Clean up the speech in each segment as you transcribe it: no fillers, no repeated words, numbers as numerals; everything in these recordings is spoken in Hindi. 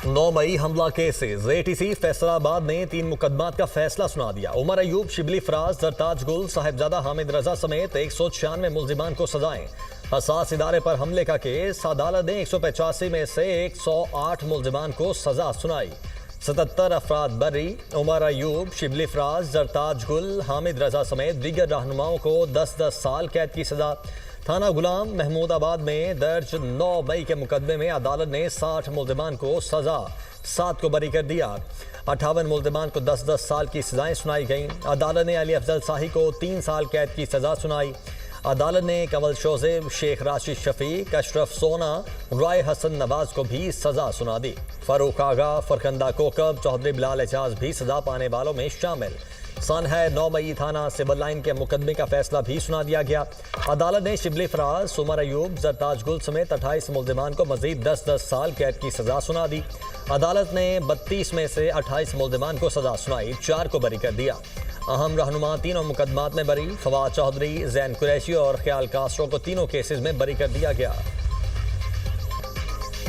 9 मई हमला केसेस। एटीसी फैसलाबाद ने 3 मुकदमात का फैसला सुना दिया। उमर अयूब, शिबली फराज, जरताज गुल, साहिबजादा हामिद रजा समेत 196 मुल्जिमान को सजाएं। हसास इदारे पर हमले का केस। अदालत ने 185 में से 108 मुल्जिमान को सजा सुनाई। 77 अफराद बरी। उमर अयूब, शिबली फराज, जरताज गुल, हामिद रजा समेत दीगर रहनुमाओं को 10-10 साल कैद की सजा। थाना गुलाम महमूदाबाद में दर्ज 9 मई के मुकदमे में अदालत ने 60 मुल्जिमान को सजा, 7 को बरी कर दिया। 58 मुल्जिमान को 10-10 साल की सजाएं सुनाई गईं। अदालत ने अली अफजल शाही को 3 साल कैद की सजा सुनाई। अदालत ने कंवल शोजेब, शेख राशिद शफीक, अशरफ सोना, राय हसन नवाज को भी सजा सुना दी। फारूक आगा, फरखंदा कोकब, चौधरी बिलाल एजाज भी सजा पाने वालों में शामिल। सन है 9 मई थाना सिविल लाइन के मुकदमे का फैसला भी सुना दिया गया। अदालत ने शिबली फराज, उमर अयूब, जरताज गुल समेत 28 मुल्जिमान को मजीद 10-10 साल कैद की सजा सुना दी। अदालत ने 32 में से 28 मुल्जिमान को सजा सुनाई, 4 को बरी कर दिया। अहम रहनुमा तीनों मुकदमात में बरी। फवाद चौधरी, जैन कुरैशी और ख्याल कास्ट्रो को तीनों केसेस में बरी कर दिया गया।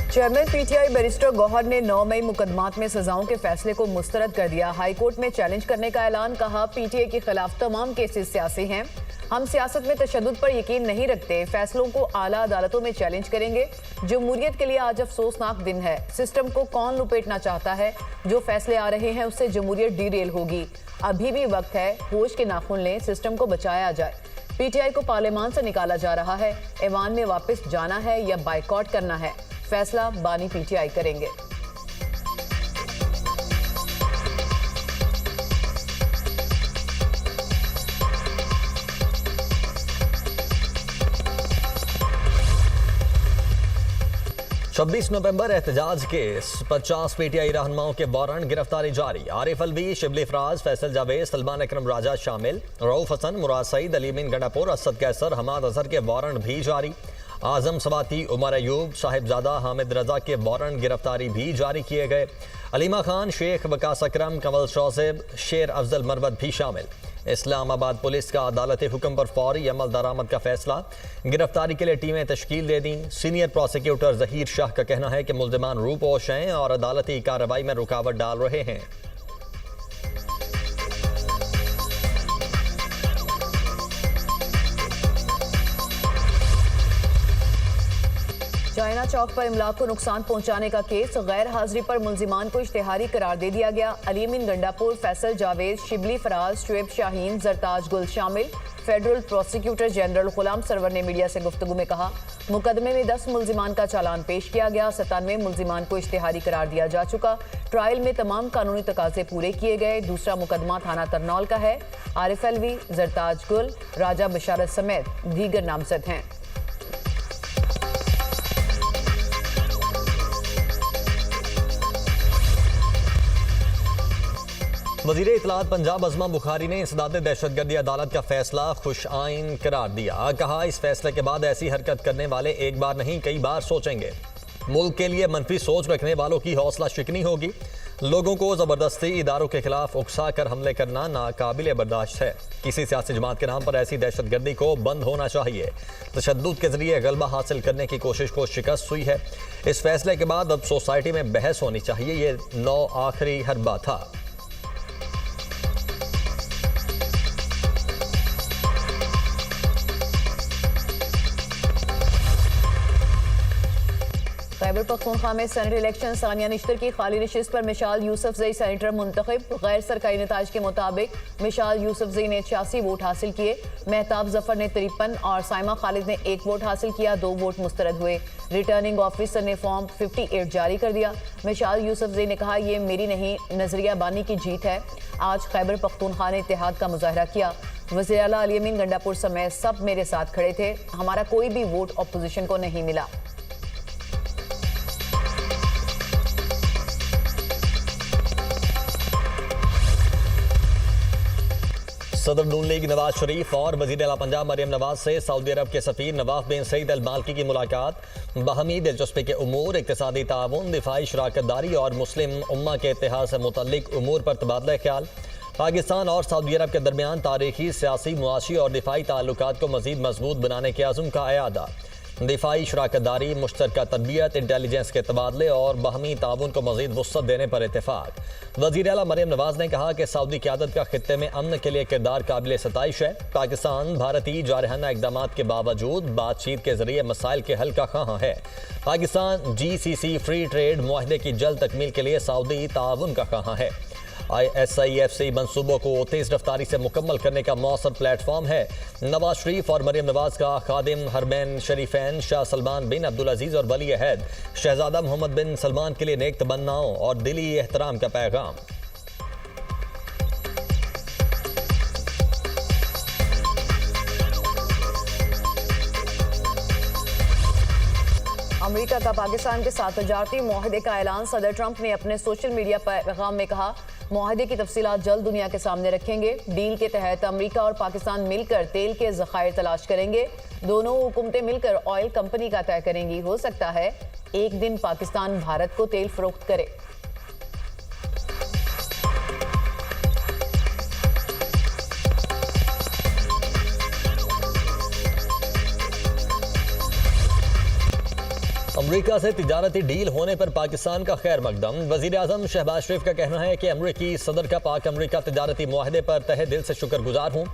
चेयरमैन पीटीआई बैरिस्टर गौहर ने 9 मई मुकदमात में सजाओं के फैसले को मुस्तरद कर दिया। हाईकोर्ट में चैलेंज करने का ऐलान। कहा, पीटीआई के खिलाफ तमाम केसेस सियासी हैं। हम सियासत में तशद्दुद पर यकीन नहीं रखते। फैसलों को आला अदालतों में चैलेंज करेंगे। जमहूरियत के लिए आज अफसोसनाक दिन है। सिस्टम को कौन लुपेटना चाहता है? जो फैसले आ रहे हैं उससे जमहूरियत डीरेल होगी। अभी भी वक्त है, होश के नाखून लें, सिस्टम को बचाया जाए। पीटीआई को पार्लियामान से निकाला जा रहा है। ऐवान में वापस जाना है या बाइकआउट करना है, फैसला बानी पीटीआई करेंगे। छब्बीस नवंबर एहतजाज केस। 50 पीटीआई रहनुमाओं के वारंट, गिरफ्तारी जारी। आरिफ अलवी, शिबली फराज, फैसल जावेद, सलमान अकरम राजा शामिल। रऊफ हसन, मुराद सईद, अली अमीन गंडापुर, असद कैसर, हमाद अजहर के वारंट भी जारी। आजम सवाती, उमर अयूब, साहिबजादा हामिद रजा के वारंट, गिरफ्तारी भी जारी किए गए। अलीमा खान, शेख वकास अकरम, कंवल शौजेब, शेर अफजल मरवत भी शामिल। इस्लामाबाद पुलिस का अदालती हुक्म पर फौरी अमल दरामद का फैसला। गिरफ्तारी के लिए टीमें तश्कील दे दी। सीनियर प्रोसिक्यूटर जहीर शाह का कहना है कि मुल्जिमान रूपोश हैं और अदालती कार्रवाई में रुकावट डाल रहे हैं। चाइना चौक पर इमलाक को नुकसान पहुंचाने का केस। गैर हाजिरी पर मुल्जिमान को इश्तेहारी करार दे दिया गया। अली अमीन गंडापुर, फैसल जावेद, शिबली फराज, शुएब शाहीन, जरताज गुल शामिल। फेडरल प्रोसिक्यूटर जनरल गुलाम सरवर ने मीडिया से गुफ्तगू में कहा, मुकदमे में 10 मुल्जिमान का चालान पेश किया गया। 97 मुल्जिमान को इश्तेहारी करार दिया जा चुका। ट्रायल में तमाम कानूनी तकाजे पूरे किए गए। दूसरा मुकदमा थाना तरनौल का है। आरिफ अलवी, जरताज गुल, राजा बशारत समेत दीगर नामजद हैं। वज़ीर इत्तलात पंजाब अज़मा बुखारी ने इंसदाद दहशतगर्दी अदालत का फैसला खुश आइन करार दिया। कहा, इस फैसले के बाद ऐसी हरकत करने वाले एक बार नहीं कई बार सोचेंगे। मुल्क के लिए मनफी सोच रखने वालों की हौसला शिकनी होगी। लोगों को ज़बरदस्ती इदारों के खिलाफ उकसा कर हमले करना नाकाबिले बर्दाश्त है। किसी सियासी जमात के नाम पर ऐसी दहशतगर्दी को बंद होना चाहिए। तशद्दुद के जरिए गलबा हासिल करने की कोशिश को शिकस्त हुई है। इस फैसले के बाद अब सोसाइटी में बहस होनी चाहिए। ये 9 आखिरी हरबा था। खैबर पख्तूनख्वा में सेनेट इलेक्शन। सानिया निश्तर की खाली नशिस्त पर मिशाल यूसुफजई सेनेटर मुंतखब। गैर सरकारी नताज के मुताबिक मिशाल यूसुफजई ने 86 वोट हासिल किए। मेहताब जफर ने 53 और साइमा खालिद ने 1 वोट हासिल किया। 2 वोट मुस्तरद हुए। रिटर्निंग ऑफिसर ने फॉर्म 58 जारी कर दिया। मिशाल यूसुफजई ने कहा, यह मेरी नहीं नजरिया बानी की जीत है। आज खैबर पख्तूनख्वा ने इत्तेहाद का मुजाहरा किया। वज़ीर आला अली अमीन गंडापुर समेत सब मेरे साथ खड़े थे। हमारा कोई भी वोट अपोजिशन को नहीं मिला। सदर नून लीग नवाज शरीफ और वज़ीर आला पंजाब मरियम नवाज से सऊदी अरब के सफ़ीर नवाफ बिन सईद अल माल्की की मुलाकात। बाहमी दिलचस्पी के उमूर, इक़्तिसादी ताउन, दिफाई शराकतदारी और मुस्लिम उम्मा के इत्तेहाद से मुतल्लिक उमूर पर तबादला ख्याल। पाकिस्तान और सऊदी अरब के दरमियान तारीखी, सियासी, मुआशी और दिफाई ताल्लुकात को मज़ीद मजबूत बनाने के अज़्म का अयादा। दिफाई शराकतदारी, मुश्तरका तरबियत, इंटेलिजेंस के तबादले और बाहमी ताउन को मजीद वुसअत देने पर इत्तेफाक। वज़ीर आला मरियम नवाज ने कहा कि सऊदी क़यादत का खित्ते में अमन के लिए किरदार काबिल सताइश है। पाकिस्तान भारतीय जारहाना इक़दाम के बावजूद बातचीत के जरिए मसाइल के हल का ख़्वाह है। पाकिस्तान GCC फ्री ट्रेड मुआहदे की जल्द तकमील के लिए सऊदी ताउन का ख़्वाह है। SIFC मंसूबों को तेज़ रफ्तारी से मुकम्मल करने का मौसर प्लेटफॉर्म है। नवाज शरीफ और मरियम नवाज का खादिम हरमैन शरीफैन शाह सलमान बिन अब्दुल अजीज़ और वली अहद शहजादा मोहम्मद बिन सलमान के लिए नेक तमन्नाओं और दिली एहतराम का पैगाम। अमेरिका का पाकिस्तान के साथ तजारती मुआहदे का ऐलान। सदर ट्रंप ने अपने सोशल मीडिया पैगाम में कहा, मुआहदे की तफसीलात जल्द दुनिया के सामने रखेंगे। डील के तहत अमेरिका और पाकिस्तान मिलकर तेल के ज़खायर तलाश करेंगे। दोनों हुकूमतें मिलकर ऑयल कंपनी का तय करेंगी। हो सकता है एक दिन पाकिस्तान भारत को तेल फरोख्त करे। अमरीका से तिजारती डील होने पर पाकिस्तान का खैर मकदम। वज़ीर आज़म शहबाज शरीफ का कहना है कि अमरीकी सदर का पाक अमरीका तिजारती मुआहदे पर तहे दिल से शुक्रगुजार हूँ।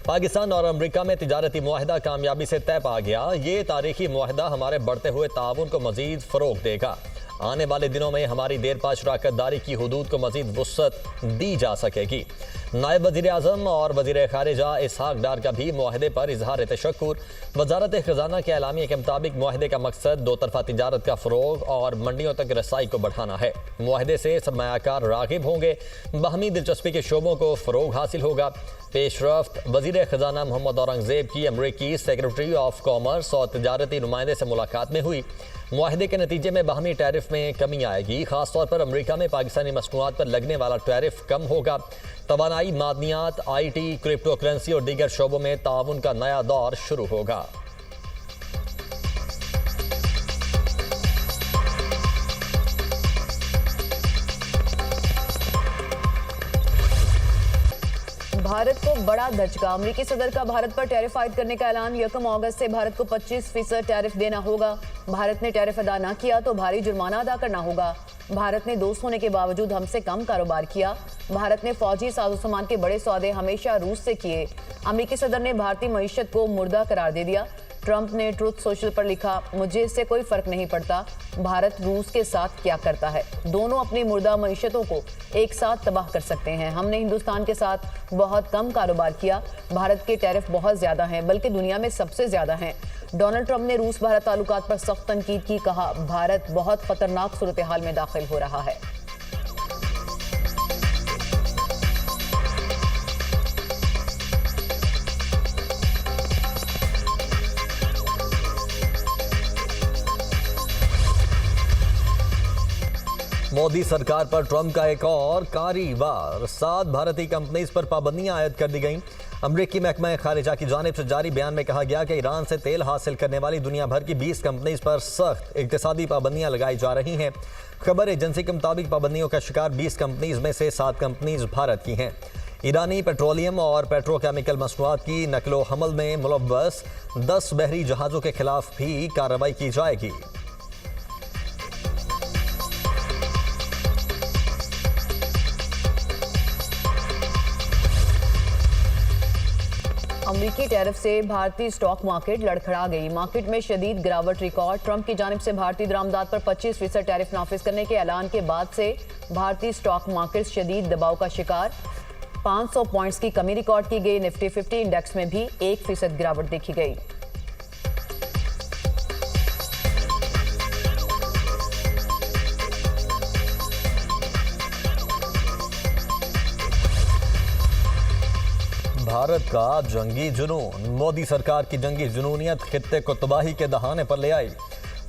पाकिस्तान और अमरीका में तिजारती मुआहदा कामयाबी से तय पा गया। ये तारीखी मुआहदा हमारे बढ़ते हुए ताउन को मजीद फ़रोग़ देगा। आने वाले दिनों में हमारी देरपा शराकतदारी की हुदूद को मजीद वुसअत दी जा सकेगी। नायब वज़ीर आज़म और वज़ीर ख़ारिजा इसहाक डार का भी मुआहदे पर इजहार तशक्कुर। वजारत ख़जाना के एलामिया के मुताबिक मुआहदे का मकसद दो तरफ़ा तिजारत का फ़रोग़ और मंडियों तक रसाई को बढ़ाना है। मुआहदे से सरमायाकार राग़िब होंगे। बाहमी दिलचस्पी के शोबों को फ़रोग़ हासिल होगा। पेशरफ्त वज़ीर ख़जाना मोहम्मद औरंगज़ेब की अमरीकी सेक्रेटरी ऑफ कॉमर्स और तिजारती नुमाइंदे से मुलाकात में हुई। मुआहदे के नतीजे में बाहमी टैरिफ में कमी आएगी। खासतौर पर अमरीका में पाकिस्तानी मसनूआत पर लगने वाला टैरिफ कम होगा। तवानाई, मादनियात, IT, क्रिप्टो करेंसी और दीगर शोबों में ताउन का नया दौर शुरू होगा। भारत को बड़ा धचका। अमेरिकी सदर का भारत पर टैरिफ आयद करने का ऐलान। 1 अगस्त से भारत को 25% टैरिफ देना होगा। भारत ने टैरिफ अदा न किया तो भारी जुर्माना अदा करना होगा। भारत ने दोस्त होने के बावजूद हमसे कम कारोबार किया। भारत ने फौजी साजो-सामान के बड़े सौदे हमेशा रूस से किए। अमेरिकी सदर ने भारतीय मईशत को मुर्दा करार दे दिया। ट्रंप ने ट्रुथ सोशल पर लिखा, मुझे इससे कोई फर्क नहीं पड़ता भारत रूस के साथ क्या करता है। दोनों अपनी मुर्दा मईशतों को एक साथ तबाह कर सकते हैं। हमने हिंदुस्तान के साथ बहुत कम कारोबार किया। भारत के टैरिफ बहुत ज्यादा हैं, बल्कि दुनिया में सबसे ज्यादा हैं। डोनाल्ड ट्रंप ने रूस भारत ताल्लुकात पर सख्त तनकीद की। कहा, भारत बहुत खतरनाक सूरत हाल में दाखिल हो रहा है। मोदी सरकार पर ट्रंप का एक और कारी वार। 7 भारतीय कंपनीज पर पाबंदियां आयद कर दी गईं। अमरीकी महकमा खारिजा की जानिब से जारी बयान में कहा गया कि ईरान से तेल हासिल करने वाली दुनिया भर की 20 कंपनीज पर सख्त इक्तिसादी पाबंदियां लगाई जा रही हैं। खबर एजेंसी के मुताबिक पाबंदियों का शिकार 20 कंपनीज में से 7 कंपनीज भारत की हैं। ईरानी पेट्रोलियम और पेट्रोकेमिकल मसनूआत की नकलो हमल में मुलव्वस 10 बहरी जहाज़ों के खिलाफ भी कार्रवाई की जाएगी। अमरीकी टैरिफ से भारतीय स्टॉक मार्केट लड़खड़ा गई। मार्केट में शदीद गिरावट रिकॉर्ड। ट्रंप की जानिब से भारतीय दरामदात पर 25% टैरिफ नाफिज करने के ऐलान के बाद से भारतीय स्टॉक मार्केट शदीद दबाव का शिकार। 500 पॉइंट्स की कमी रिकॉर्ड की गई। निफ्टी 50 इंडेक्स में भी 1% गिरावट देखी गई। भारत का जंगी जुनून। मोदी सरकार की जंगी जुनूनियत खित्ते को तबाही के दहाने पर ले आई।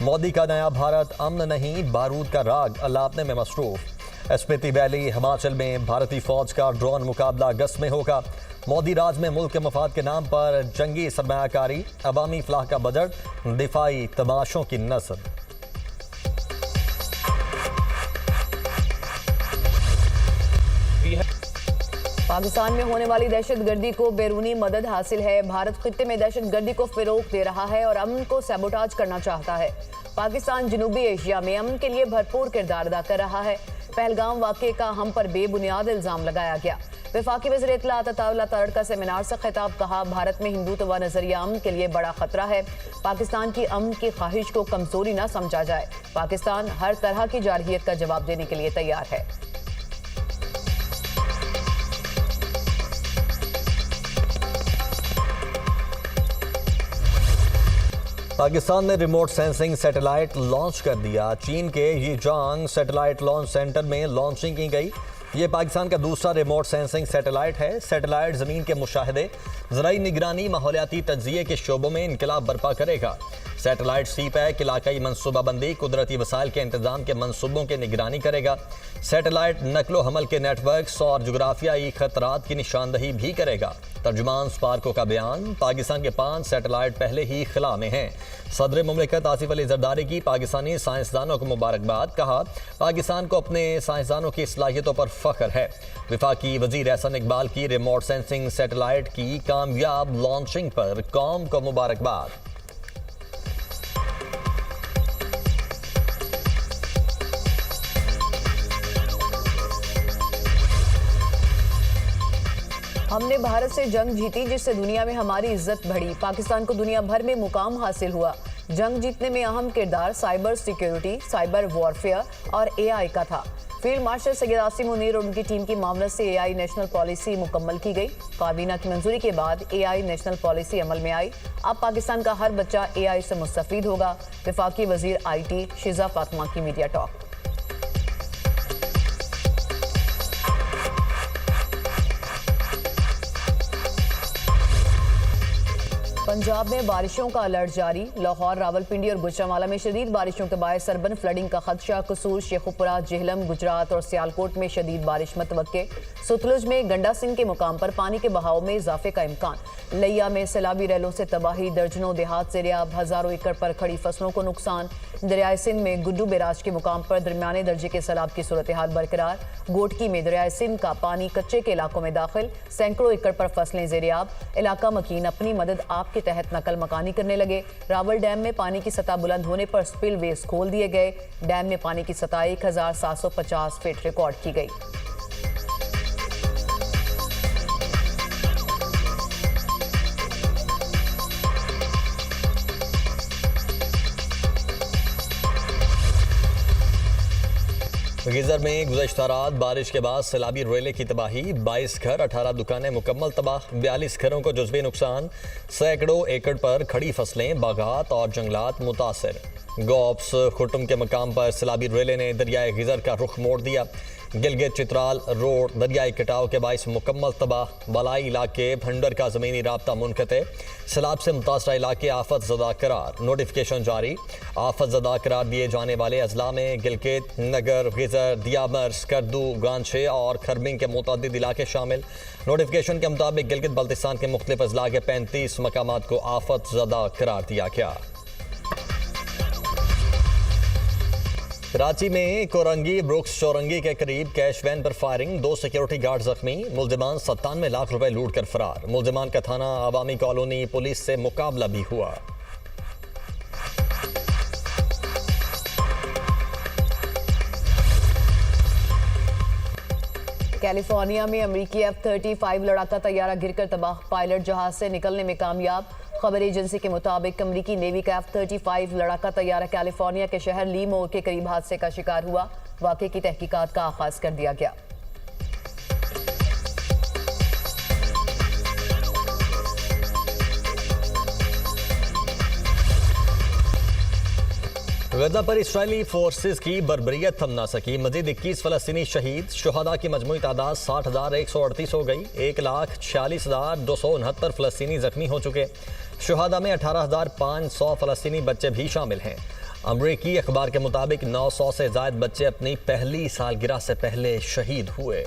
मोदी का नया भारत अमन नहीं बारूद का राग अलापने में मसरूफ। स्पीति वैली हिमाचल में भारतीय फौज का ड्रोन मुकाबला अगस्त में होगा। मोदी राज में मुल्क के मफाद के नाम पर जंगी सरमायाकारी, अवामी फलाह का बजट, दिफाई तमाशों की नस्ल। पाकिस्तान में होने वाली दहशतगर्दी को बैरूनी मदद हासिल है। भारत खित्ते में दहशतगर्दी को फिरोग दे रहा है और अमन को सैबोटाज करना चाहता है। पाकिस्तान जनूबी एशिया में अमन के लिए भरपूर किरदार अदा कर रहा है। पहलगाम वाक़े का हम पर बेबुनियाद इल्जाम लगाया गया। वफाकी वज़ीर इत्तलात अताउल्लाह तारड़ का सेमिनार से खिताब, कहा भारत में हिंदुत्व नजरिया अमन के लिए बड़ा खतरा है। पाकिस्तान की अमन की ख्वाहिश को कमजोरी न समझा जाए। पाकिस्तान हर तरह की जारहियत का जवाब देने के लिए तैयार है। पाकिस्तान ने रिमोट सेंसिंग सैटेलाइट लॉन्च कर दिया। चीन के यीजांग सैटेलाइट लॉन्च सेंटर में लॉन्चिंग की गई। ये पाकिस्तान का दूसरा रिमोट सेंसिंग सैटेलाइट है। सैटेलाइट ज़मीन के मुशाहिदे, ज़राई निगरानी, माहौलियाती तज्ज़िये के शोबों में इनकलाब बर्पा करेगा। सैटेलाइट सी-पैक इलाकाई मनसूबाबंदी, कुदरती वसाइल के इंतजाम के मनसूबों की निगरानी करेगा। सैटेलाइट नकलो हमल के नेटवर्क और जुग्राफियाई खतरात की निशानदही भी करेगा। तर्जुमान स्पार्को का बयान, पाकिस्तान के 5 सैटेलाइट पहले ही खिला में हैं। सदर मुमलिकत आसिफ अली जरदारी की पाकिस्तानी साइंसदानों को मुबारकबाद, कहा पाकिस्तान को अपने साइंसदानों की सलाहियतों पर फख्र है। वफाकी वजीर एहसन इकबाल की रिमोट सेंसिंग सैटेलाइट की कामयाब लॉन्चिंग पर कौम को मुबारकबाद। हमने भारत से जंग जीती जिससे दुनिया में हमारी इज्जत बढ़ी। पाकिस्तान को दुनिया भर में मुकाम हासिल हुआ। जंग जीतने में अहम किरदार साइबर सिक्योरिटी, साइबर वॉरफेयर और एआई का था। फील्ड मार्शल सैयद आसिम मुनीर और उनकी टीम की मामलत से एआई नेशनल पॉलिसी मुकम्मल की गई। काबीना की मंजूरी के बाद एआई नेशनल पॉलिसी अमल में आई। अब पाकिस्तान का हर बच्चा एआई से मुस्तफीद होगा। वफाकी वजीर आईटी शिजा फातिमा की मीडिया टॉक। पंजाब में बारिशों का अलर्ट जारी। लाहौर, रावलपिंडी और गुजरांवाला में शदीद बारिशों के बायस सरबन फ्लडिंग का खदशा। कसूर, शेखुपुरा, जेहलम, गुजरात और सियालकोट में शदीद बारिश मतवक्के। सतलुज में गंडा सिंह के मुकाम पर पानी के बहाव में इजाफे का इम्कान। लिया में सैलाबी रैलों से तबाही, दर्जनों देहात से रियाब, हजारों एकड़ पर खड़ी फसलों को नुकसान। दरियाए सिंध में गुड्डू बैराज के मुकाम पर दरमियाने दर्जे के सैलाब की सूरत हाल बरकरार। गोटकी में दरियाए सिंध का पानी कच्चे के इलाकों में दाखिल, सैकड़ों एकड़ पर फसलें ज़ेरियाब। इलाका मकीन अपनी मदद आप के तहत नकल मकानी करने लगे। रावल डैम में पानी की सतह बुलंद होने पर स्पिल वेज खोल दिए गए। डैम में पानी की सतह 1750 फीट रिकॉर्ड की गई। गिजर में गुज़श्ता रात बारिश के बाद सैलाबी रेले की तबाही। 22 घर, 18 दुकानें मुकम्मल तबाह। 42 घरों को जुज़वी नुकसान। सैकड़ों एकड़ पर खड़ी फसलें, बागात और जंगलात मुतासर। गौप्स खुर्टुम के मकाम पर सैलाबी रेले ने दरियाए गिजर का रुख मोड़ दिया। गिलगित चित्राल रोड दरियाई कटाव के बाइस मुकम्मल तबाह। बलाई इलाके भंडर का ज़मीनी राब्ता मुनक़ते। सैलाब से मुतासरा इलाके आफत ज़दा करार। नोटिफिकेशन जारी। आफत ज़दा करार दिए जाने वाले अजला में गिलगित, नगर, गिजर, दियाबर, स्कर्दू, गांछे और खरबिंग के मुतअद्दिद इलाके शामिल। नोटिफिकेशन के मुताबिक गिलगित बल्तिस्तान के मुख्तलिफ अजला के 35 मकामात को आफत ज़दा करार दिया गया। कराची में कोरंगी ब्रुक्स चौरंगी के करीब कैश वैन पर फायरिंग। 2 सिक्योरिटी गार्ड जख्मी। मुल्जिमान 97 लाख रुपए लूट कर फरार। मुल्जिमान का थाना आवामी कॉलोनी पुलिस से मुकाबला भी हुआ। कैलिफोर्निया में अमेरिकी F-35 लड़ाका तैयारा गिरकर तबाह। पायलट जहाज से निकलने में कामयाब। खबर एजेंसी के मुताबिक अमेरिकी नेवी का F-35 लड़ाका तैयारा कैलिफोर्निया के शहर लीमो के करीब हादसे का शिकार हुआ। वाक़े की तहकीकात का आगाज कर दिया गया। गजा पर इसराइली फोर्सेस की बर्बरियत थम ना सकी। मजीद 21 फलस्तीनी शहीद। शुहदा की मजमूई तादाद 60,138 हो गई। 1,46,269 फलस्तीनी जख्मी हो चुके। शुहदा में 18,500 फलस्तीनी बच्चे भी शामिल हैं। अमरीकी अखबार के मुताबिक 900 से ज़ायद बच्चे अपनी पहली सालगिरह से पहले शहीद हुए।